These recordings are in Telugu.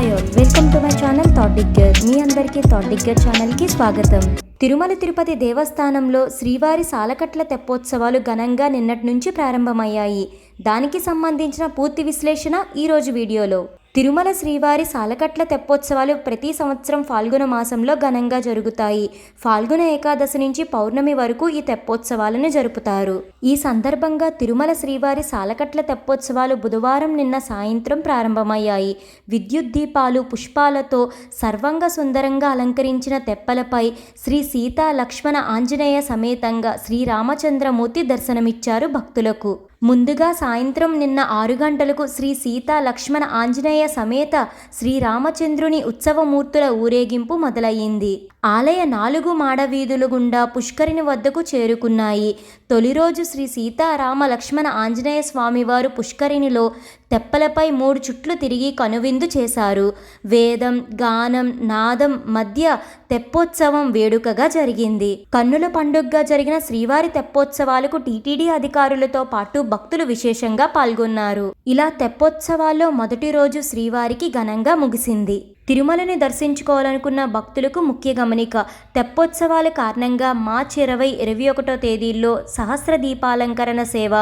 Hi all, welcome to my channel Thought Digger. మీ అందరికీ థాట్ డిగ్గర్ ఛానల్కి స్వాగతం. తిరుమల తిరుపతి దేవస్థానంలో శ్రీవారి సాలకట్ల తెప్పోత్సవాలు ఘనంగా నిన్నటి నుంచి ప్రారంభమయ్యాయి. దానికి సంబంధించిన పూర్తి విశ్లేషణ ఈరోజు వీడియోలో. తిరుమల శ్రీవారి సాలకట్ల తెప్పోత్సవాలు ప్రతి సంవత్సరం ఫాల్గుణ మాసంలో ఘనంగా జరుగుతాయి. ఫాల్గుణ ఏకాదశి నుంచి పౌర్ణమి వరకు ఈ తెప్పోత్సవాలను జరుపుతారు. ఈ సందర్భంగా తిరుమల శ్రీవారి సాలకట్ల తెప్పోత్సవాలు బుధవారం నిన్న సాయంత్రం ప్రారంభమయ్యాయి. విద్యుత్ దీపాలు, పుష్పాలతో సర్వంగ సుందరంగా అలంకరించిన తెప్పలపై శ్రీ సీతా లక్ష్మణ ఆంజనేయ సమేతంగా శ్రీరామచంద్రమూర్తి దర్శనమిచ్చారు భక్తులకు. ముందుగా సాయంత్రం నిన్న 6 గంటలకు శ్రీ సీతా లక్ష్మణ ఆంజనేయ సమేత శ్రీరామచంద్రుని ఉత్సవమూర్తుల ఊరేగింపు మొదలయ్యింది. ఆలయ 4 మాడవీధుల గుండా పుష్కరిణి వద్దకు చేరుకున్నాయి. తొలి రోజు శ్రీ సీతారామ లక్ష్మణ ఆంజనేయ స్వామివారు పుష్కరిణిలో తెప్పలపై 3 చుట్లు తిరిగి కనువిందు చేశారు. వేదం, గానం, నాదం మధ్య తెప్పోత్సవం వేడుకగా జరిగింది. కన్నుల పండుగగా జరిగిన శ్రీవారి తెప్పోత్సవాలకు టీటీడీ అధికారులతో పాటు భక్తులు విశేషంగా పాల్గొన్నారు. ఇలా తెప్పోత్సవాల్లో మొదటి రోజు శ్రీవారికి ఘనంగా ముగిసింది. తిరుమలని దర్శించుకోవాలనుకున్న భక్తులకు ముఖ్య గమనిక. తెప్పోత్సవాల కారణంగా మార్చి 20, 21 తేదీల్లో సహస్ర దీపాలంకరణ సేవ,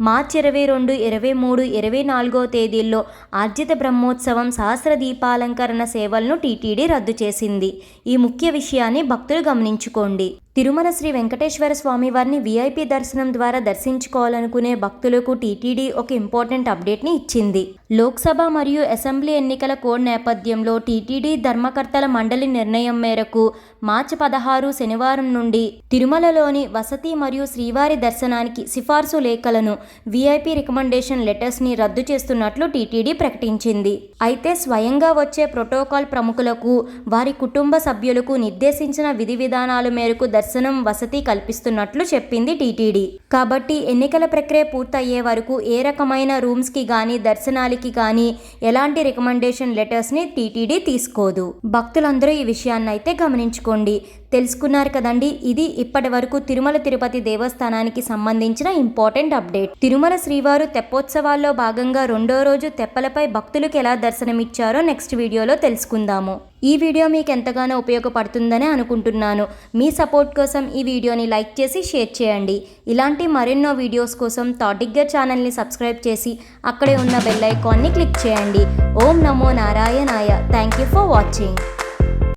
మార్చి 22, 23, 24 తేదీల్లో ఆర్జిత బ్రహ్మోత్సవం, సహస్ర దీపాలంకరణ సేవలను టీటీడీ రద్దు చేసింది. ఈ ముఖ్య విషయాన్ని భక్తులు గమనించుకోండి. తిరుమల శ్రీ వెంకటేశ్వర స్వామి వారిని వీఐపీ దర్శనం ద్వారా దర్శించుకోవాలనుకునే భక్తులకు టీటీడీ ఒక ఇంపార్టెంట్ అప్డేట్ని ఇచ్చింది. లోక్సభ మరియు అసెంబ్లీ ఎన్నికల కోడ్ నేపథ్యంలో టీటీడీ ధర్మకర్తల మండలి నిర్ణయం మేరకు మార్చి 16 శనివారం నుండి తిరుమలలోని వసతి మరియు శ్రీవారి దర్శనానికి సిఫార్సు లేఖలను, వీఐపీ రికమెండేషన్ లెటర్స్ని రద్దు చేస్తున్నట్లు టీటీడీ ప్రకటించింది. అయితే స్వయంగా వచ్చే ప్రోటోకాల్ ప్రముఖులకు, వారి కుటుంబ సభ్యులకు నిర్దేశించిన విధి విధానాల మేరకు దర్శనం, వసతి కల్పిస్తున్నట్లు చెప్పింది టీటీడీ. కాబట్టి ఎన్నికల ప్రక్రియ పూర్తయ్యే వరకు ఏ రకమైన రూమ్స్కి కానీ, దర్శనాలకి కానీ ఎలాంటి రికమెండేషన్ లెటర్స్ని టీటీడీ తీసుకోదు. భక్తులందరూ ఈ విషయాన్ని అయితే గమనించుకోండి. తెలుసుకున్నారు కదండి. ఇది ఇప్పటి వరకు తిరుమల తిరుపతి దేవస్థానానికి సంబంధించిన ఇంపార్టెంట్ అప్డేట్. తిరుమల శ్రీవారు తెప్పోత్సవాల్లో భాగంగా 2వ రోజు తెప్పలపై భక్తులకు ఎలా దర్శనమిచ్చారో నెక్స్ట్ వీడియోలో తెలుసుకుందాము. ఈ వీడియో మీకు ఎంతగానో ఉపయోగపడుతుందని అనుకుంటున్నాను. మీ సపోర్ట్ కోసం ఈ వీడియోని లైక్ చేసి షేర్ చేయండి. ఇలాంటి మరెన్నో వీడియోస్ కోసం థాట్ డిగ్గర్ ఛానల్ని సబ్స్క్రైబ్ చేసి అక్కడే ఉన్న బెల్ ఐకాన్ని క్లిక్ చేయండి. ఓం నమో నారాయణాయ. Thank you for watching.